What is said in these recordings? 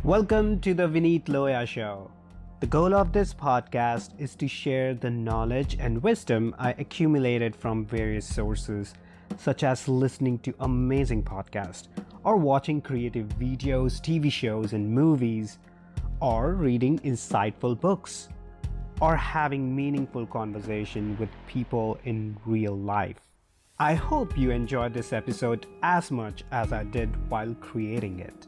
Welcome to the Vineet Loya Show. The goal of this podcast is to share the knowledge and wisdom I accumulated from various sources, such as listening to amazing podcasts, or watching creative videos, TV shows, and movies, or reading insightful books, or having meaningful conversation with people in real life. I hope you enjoyed this episode as much as I did while creating it.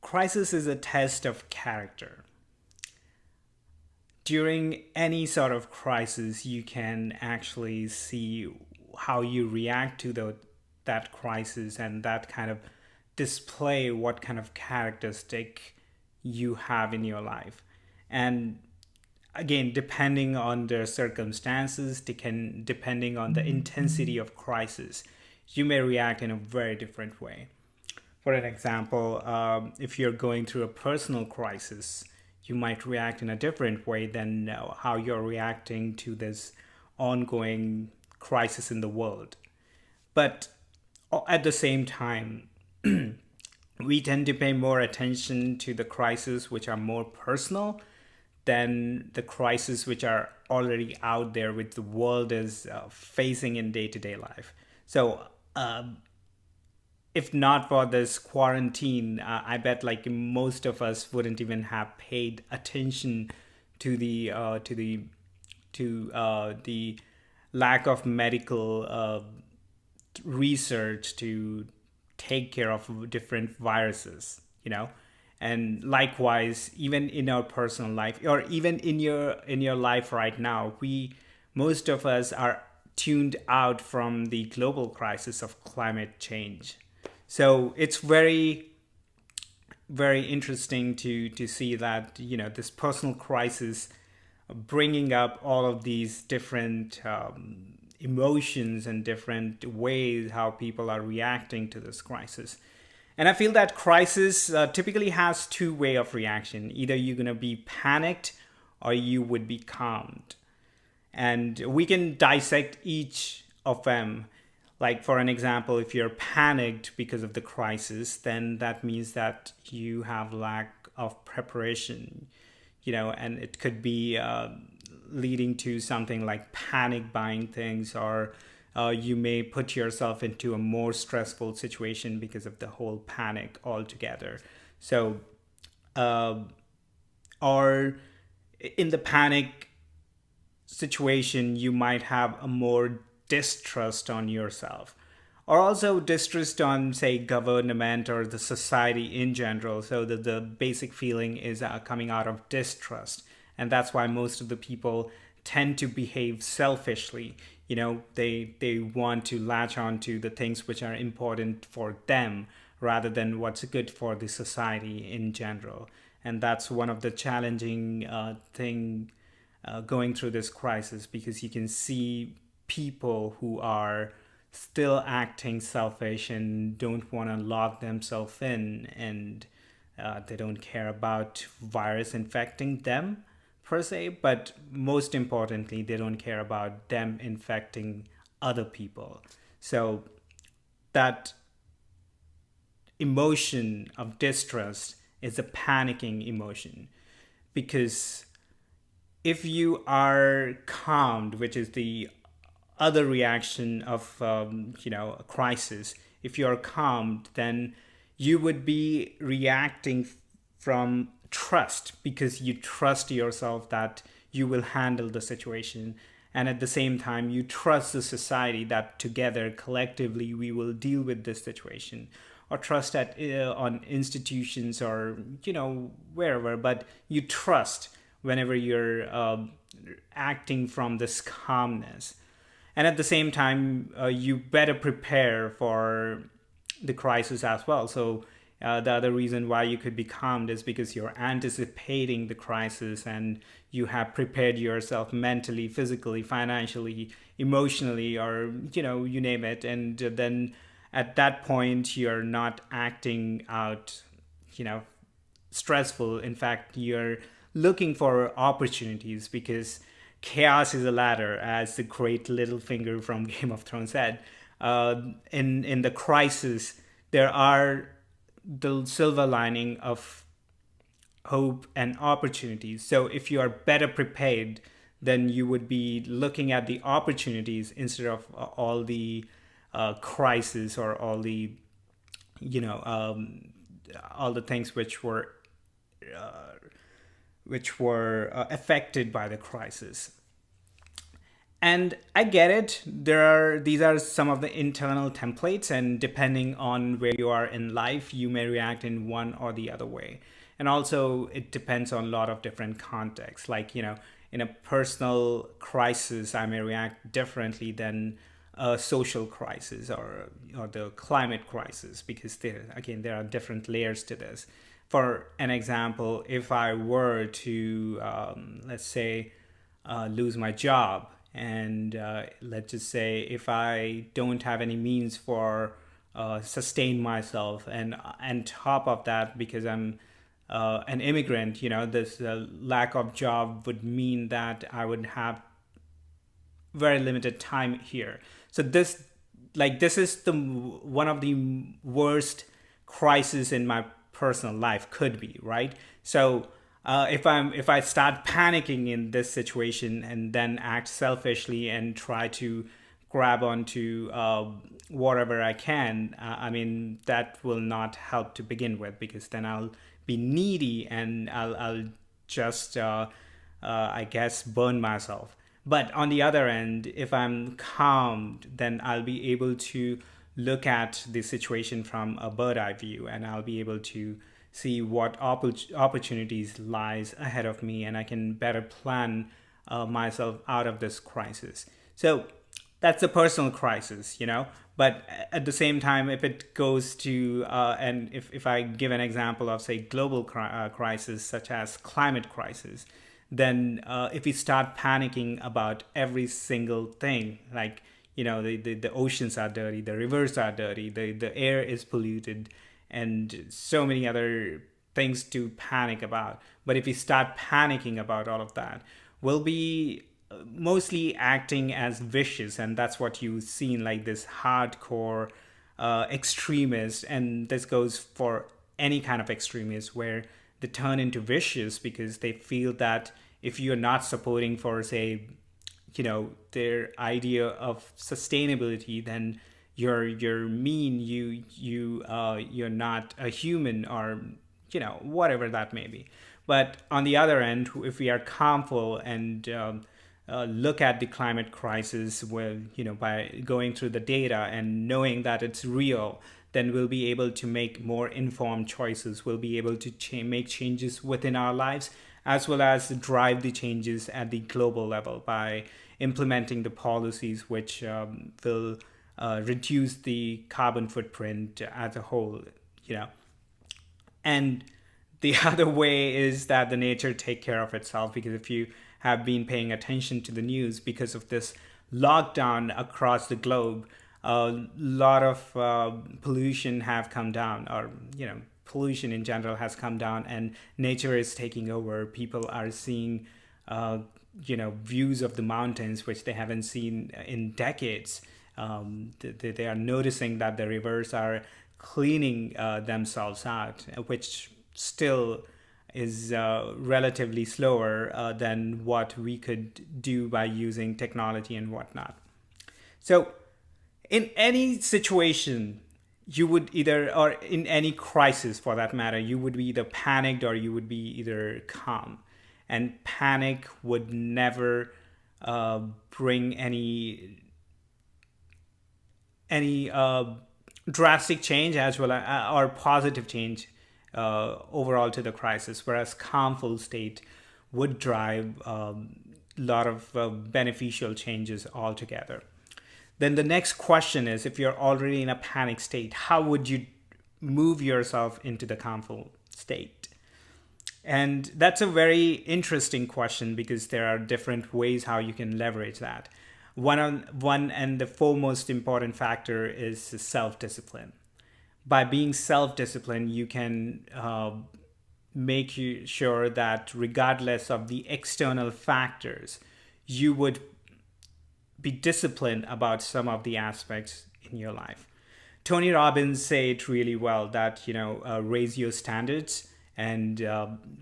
Crisis is a test of character. During any sort of crisis, you can actually see how you react to that crisis, and that kind of display what kind of characteristic you have in your life. And again, depending on the circumstances, depending on the intensity of crisis, you may react in a very different way. For an example, if you're going through a personal crisis, you might react in a different way than how you're reacting to this ongoing crisis in the world. But at the same time, we tend to pay more attention to the crises which are more personal than the crises which are already out there, which the world is facing in day-to-day life. So, if not for this quarantine, I bet like most of us wouldn't even have paid attention to the lack of medical research to take care of different viruses. And likewise, even in our personal life, or even in your life right now, most of us are tuned out from the global crisis of climate change. So it's very, very interesting to see that, this personal crisis bringing up all of these different emotions and different ways how people are reacting to this crisis. And I feel that crisis typically has two ways of reaction. Either you're going to be panicked or you would be calmed. And we can dissect each of them. Like, for an example, if you're panicked because of the crisis, then that means that you have lack of preparation, and it could be leading to something like panic buying things, or you may put yourself into a more stressful situation because of the whole panic altogether. So, or in the panic situation, you might have a more distrust on yourself, or also distrust on, say, government or the society in general. So the basic feeling is coming out of distrust, and that's why most of the people tend to behave selfishly. They want to latch on to the things which are important for them rather than what's good for the society in general. And that's one of the challenging thing going through this crisis, because you can see people who are still acting selfish and don't want to lock themselves in, and they don't care about virus infecting them per se, but most importantly, they don't care about them infecting other people. So that emotion of distrust is a panicking emotion, because if you are calmed, which is the other reaction of a crisis, if you're calmed, then you would be reacting from trust, because you trust yourself that you will handle the situation, and at the same time you trust the society that together collectively we will deal with this situation, or trust that on institutions, or wherever, but you trust whenever you're acting from this calmness. And at the same time, you better prepare for the crisis as well. So the other reason why you could be calmed is because you're anticipating the crisis, and you have prepared yourself mentally, physically, financially, emotionally, or, you name it. And then at that point, you're not acting out, stressful. In fact, you're looking for opportunities, because chaos is a ladder, as the great Littlefinger from Game of Thrones said. in the crisis, there are the silver lining of hope and opportunities. So if you are better prepared, then you would be looking at the opportunities instead of all the crises, or all the, you know um, all the things which were affected by the crisis. And I get it. These are some of the internal templates, and depending on where you are in life, you may react in one or the other way. And also, it depends on a lot of different contexts. Like, in a personal crisis, I may react differently than a social crisis, or the climate crisis, because there are different layers to this. For an example, if I were to, let's say, lose my job, and let's just say if I don't have any means for sustain myself, and top of that, because I'm an immigrant, this lack of job would mean that I would have very limited time here. So this is the one of the worst crises in my personal life could be, right? So if I start panicking in this situation and then act selfishly and try to grab onto whatever I can, I mean, that will not help to begin with, because then I'll be needy, and I'll just I guess burn myself. But on the other end, if I'm calmed, then I'll be able to look at the situation from a bird eye view, and I'll be able to see what opportunities lies ahead of me, and I can better plan myself out of this crisis. So that's a personal crisis, But at the same time, if it goes to, and if I give an example of, say, global crisis, such as climate crisis, then if we start panicking about every single thing, like, the oceans are dirty, the rivers are dirty, the air is polluted, and so many other things to panic about. But if we start panicking about all of that, we'll be mostly acting as vicious, and that's what you've seen, like this hardcore extremist, and this goes for any kind of extremist, where they turn into vicious because they feel that if you're not supporting for, say, their idea of sustainability, then you're mean, you're not a human, or whatever that may be. But on the other end, if we are calmful and look at the climate crisis, by going through the data and knowing that it's real, then we'll be able to make more informed choices. We'll be able to make changes within our lives, as well as drive the changes at the global level by implementing the policies which will reduce the carbon footprint as a whole, And the other way is that the nature take care of itself, because if you have been paying attention to the news, because of this lockdown across the globe, a lot of pollution have come down, or pollution in general has come down, and nature is taking over. People are seeing views of the mountains which they haven't seen in decades. They are noticing that the rivers are cleaning themselves out, which still is relatively slower than what we could do by using technology and whatnot. So in any situation, you would either, or in any crisis for that matter, you would be either panicked or you would be either calm. And panic would never bring any drastic change, as well as or positive change overall to the crisis, whereas calmful state would drive a lot of beneficial changes altogether. Then the next question is, if you're already in a panic state, how would you move yourself into the calmful state? And that's a very interesting question, because there are different ways how you can leverage that. One and the foremost important factor is self-discipline. By being self-disciplined, you can make sure that regardless of the external factors, you would be disciplined about some of the aspects in your life. Tony Robbins said it really well that, raise your standards and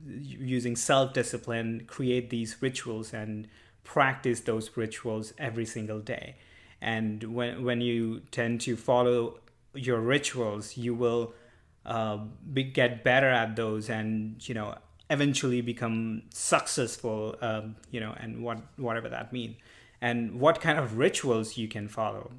using self-discipline, create these rituals and practice those rituals every single day. And when you tend to follow your rituals, you will get better at those, and eventually become successful, and whatever that means. And what kind of rituals you can follow,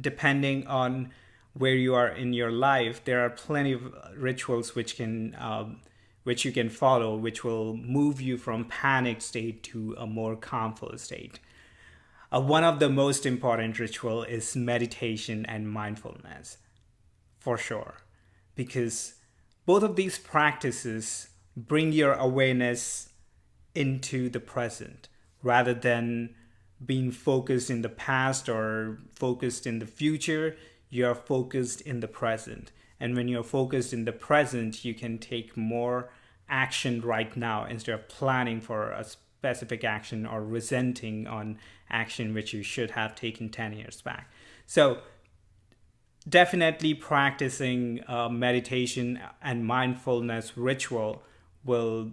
depending on where you are in your life, there are plenty of rituals which you can follow, which will move you from panic state to a more calmful state. One of the most important ritual is meditation and mindfulness, for sure, because both of these practices bring your awareness into the present rather than being focused in the past or focused in the future. You're focused in the present. And when you're focused in the present, you can take more action right now instead of planning for a specific action or resenting on action which you should have taken 10 years back. So definitely practicing meditation and mindfulness ritual will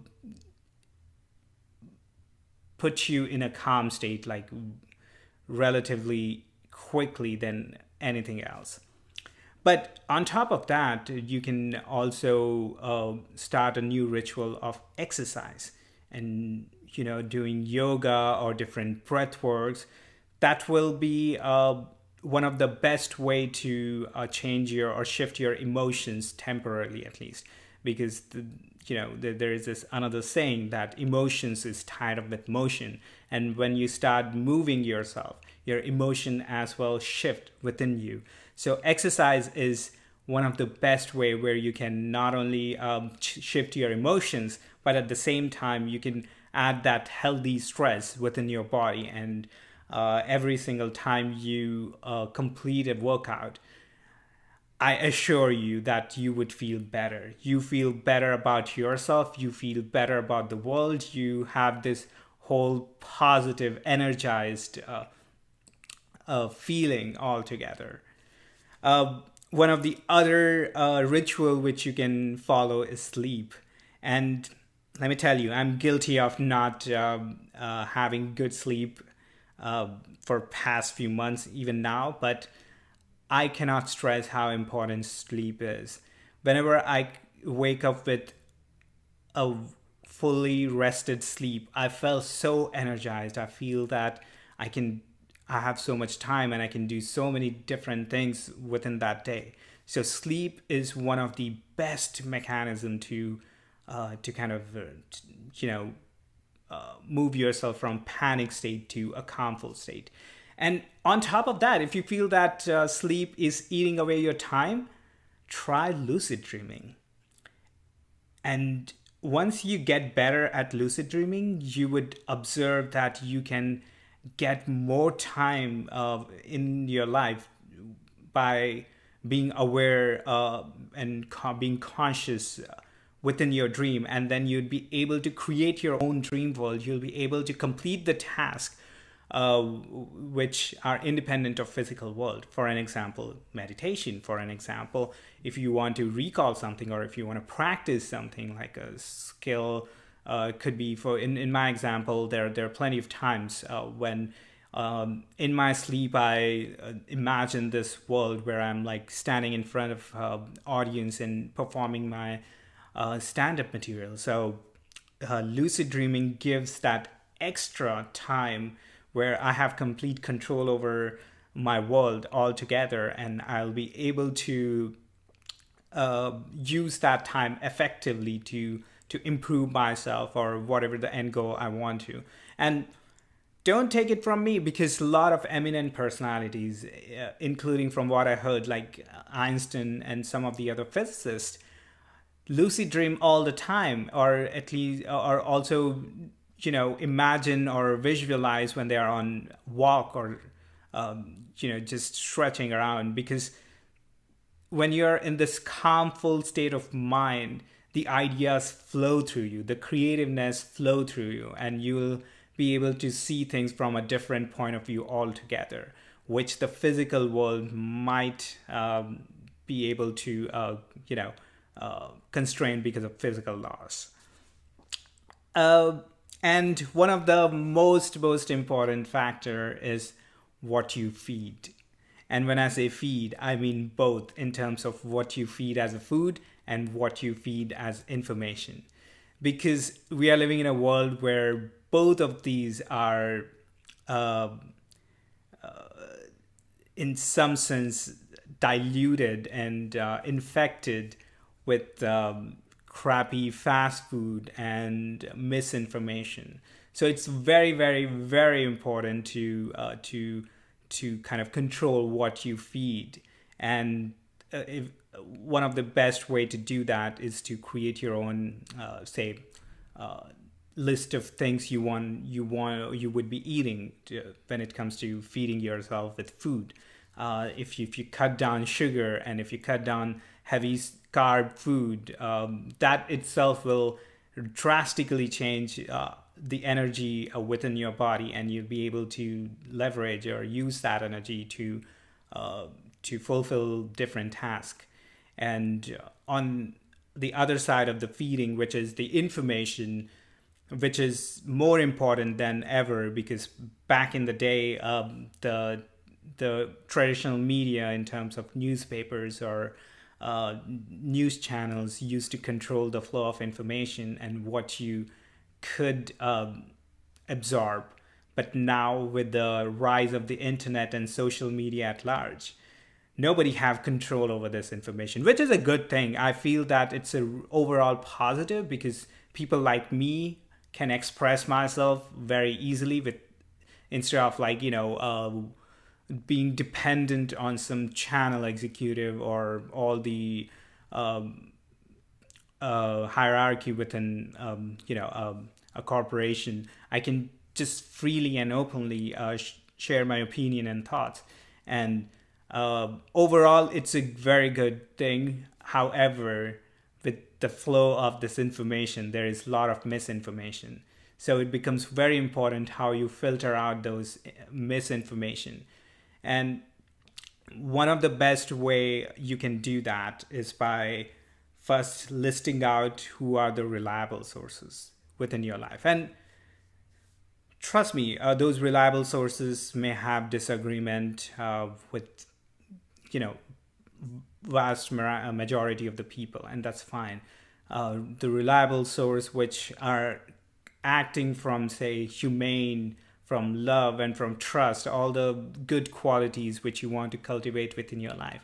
put you in a calm state, like relatively quickly than anything else. But on top of that, you can also start a new ritual of exercise and doing yoga or different breath works. That will be one of the best way to change your or shift your emotions temporarily, at least, because there is this another saying that emotions is tied up with motion, and when you start moving yourself, your emotion as well shift within you. So exercise is one of the best way where you can not only shift your emotions, but at the same time you can add that healthy stress within your body. And every single time you complete a workout, I assure you that you would feel better. You feel better about yourself. You feel better about the world. You have this whole positive, energized feeling altogether. One of the other ritual which you can follow is sleep. And let me tell you, I'm guilty of not having good sleep for past few months, even now, but I cannot stress how important sleep is. Whenever I wake up with a fully rested sleep, I feel so energized. I feel that I have so much time and I can do so many different things within that day. So sleep is one of the best mechanism to kind of move yourself from panic state to a calmful state. And on top of that, if you feel that sleep is eating away your time, try lucid dreaming. And once you get better at lucid dreaming, you would observe that you can get more time in your life by being aware and being conscious within your dream. And then you'd be able to create your own dream world. You'll be able to complete the task which are independent of physical world. For an example, meditation. For an example, if you want to recall something or if you want to practice something like a skill, could be for in my example, there are plenty of times when in my sleep I imagine this world where I'm like standing in front of audience and performing my stand-up material. So lucid dreaming gives that extra time where I have complete control over my world altogether, and I'll be able to use that time effectively to improve myself or whatever the end goal I want to. And don't take it from me, because a lot of eminent personalities, including from what I heard, like Einstein and some of the other physicists, lucid dream all the time, or at least, or also imagine or visualize when they are on walk or just stretching around. Because when you're in this calmful state of mind, the ideas flow through you, the creativeness flow through you, and you'll be able to see things from a different point of view altogether. which the physical world might be able to, constrain because of physical laws. Uh, and one of the most important factor is what you feed. And when I say feed, I mean both in terms of what you feed as a food and what you feed as information. Because we are living in a world where both of these are, uh, in some sense, diluted and infected with crappy fast food and misinformation. So it's very, very, very important to kind of control what you feed. And if, one of the best way to do that is to create your own, say, uh, list of things you would be eating when it comes to feeding yourself with food. If you cut down sugar and if you cut down heavy carb food, that itself will drastically change the energy within your body, and you'll be able to leverage or use that energy uh, to fulfill different tasks. And on the other side of the feeding, which is the information, which is more important than ever, because back in the day, the traditional media in terms of newspapers or news channels used to control the flow of information and what you could absorb. But now with the rise of the internet and social media at large, nobody have control over this information, which is a good thing. I feel that it's a overall positive because people like me can express myself very easily with, instead of like, being dependent on some channel executive or all the hierarchy within, a corporation. I can just freely and openly share my opinion and thoughts. And overall, it's a very good thing. However, with the flow of this information, there is a lot of misinformation. So it becomes very important how you filter out those misinformation. And one of the best way you can do that is by first listing out who are the reliable sources within your life. And trust me, those reliable sources may have disagreement with, you know, majority of the people, and that's fine. The reliable source which are acting from, say, humane, from love and from trust, all the good qualities which you want to cultivate within your life,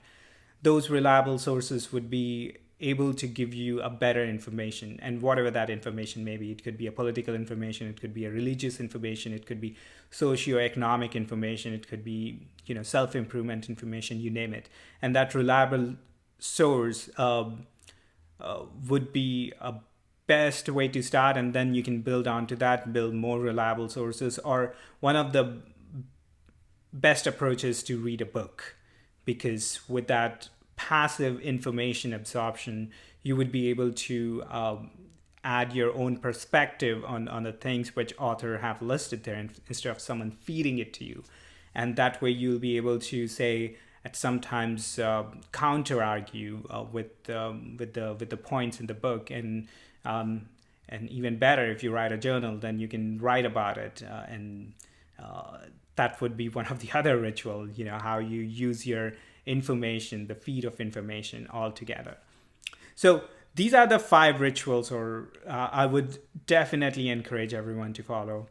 those reliable sources would be able to give you a better information. And whatever that information may be, it could be a political information, it could be a religious information, it could be socio-economic information, it could be, self-improvement information, you name it. And that reliable source would be a best way to start, and then you can build onto that, build more reliable sources. Or one of the best approaches to read a book, because with that passive information absorption, you would be able to add your own perspective on the things which author have listed there, instead of someone feeding it to you. And that way you'll be able to say, at sometimes counter argue with the points in the book. And even better, if you write a journal, then you can write about it. And that would be one of the other ritual, how you use your information, the feed of information altogether. So these are the 5 rituals, or I would definitely encourage everyone to follow.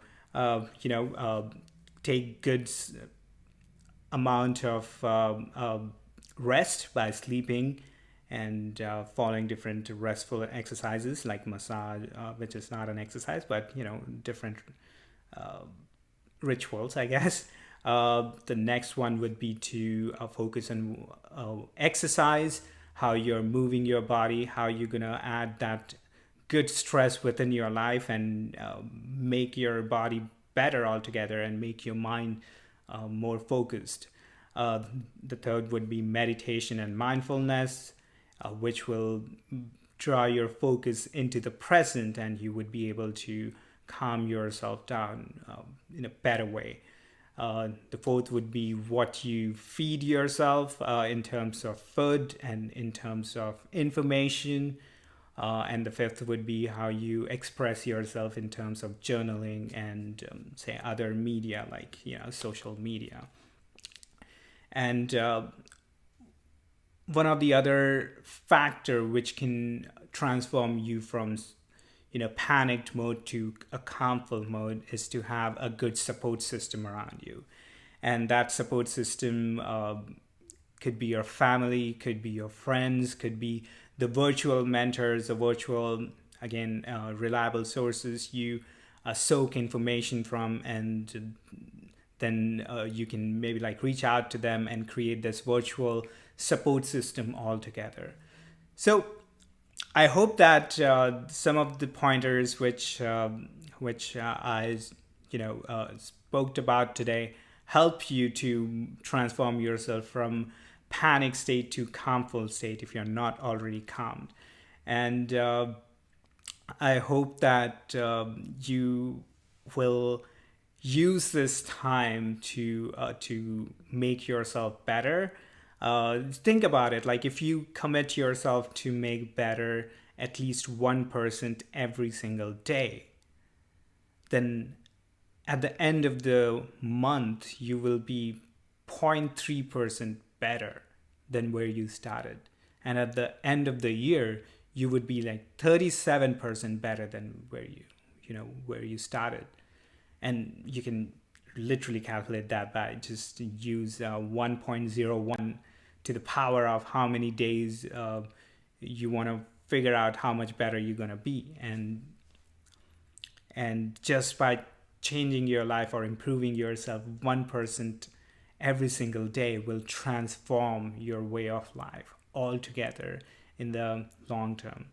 Take good amount of rest by sleeping, and following different restful exercises like massage, which is not an exercise, but different rituals, I guess. The next one would be to focus on exercise, how you're moving your body, how you're gonna add that good stress within your life, and make your body better altogether, and make your mind more focused. The third would be meditation and mindfulness, which will draw your focus into the present, and you would be able to calm yourself down in a better way. The fourth would be what you feed yourself in terms of food and in terms of information. And the fifth would be how you express yourself in terms of journaling and say other media like social media. And one of the other factor which can transform you from panicked mode to a calmful mode is to have a good support system around you. And that support system could be your family, could be your friends, could be the virtual mentors, the virtual, again, reliable sources you soak information from, and then you can maybe like reach out to them and create this virtual support system altogether. So I hope that some of the pointers which I spoke about today help you to transform yourself from panic state to calmful state if you're not already calmed. And I hope that you will use this time to make yourself better. Think about it, like if you commit yourself to make better at least 1% every single day, then at the end of the month you will be 0.3% better than where you started, and at the end of the year you would be like 37% better than where you started. And you can literally calculate that by just use 1.01 to the power of how many days you want to figure out how much better you're going to be. And just by changing your life or improving yourself 1% every single day will transform your way of life altogether in the long term.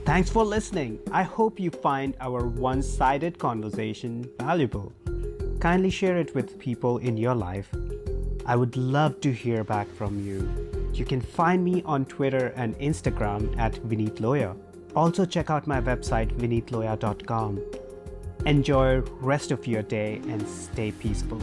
Thanks for listening. I hope you find our one-sided conversation valuable. Kindly share it with people in your life. I would love to hear back from you. You can find me on Twitter and Instagram at Vineet Loya. Also check out my website vineetloya.com. Enjoy rest of your day and stay peaceful.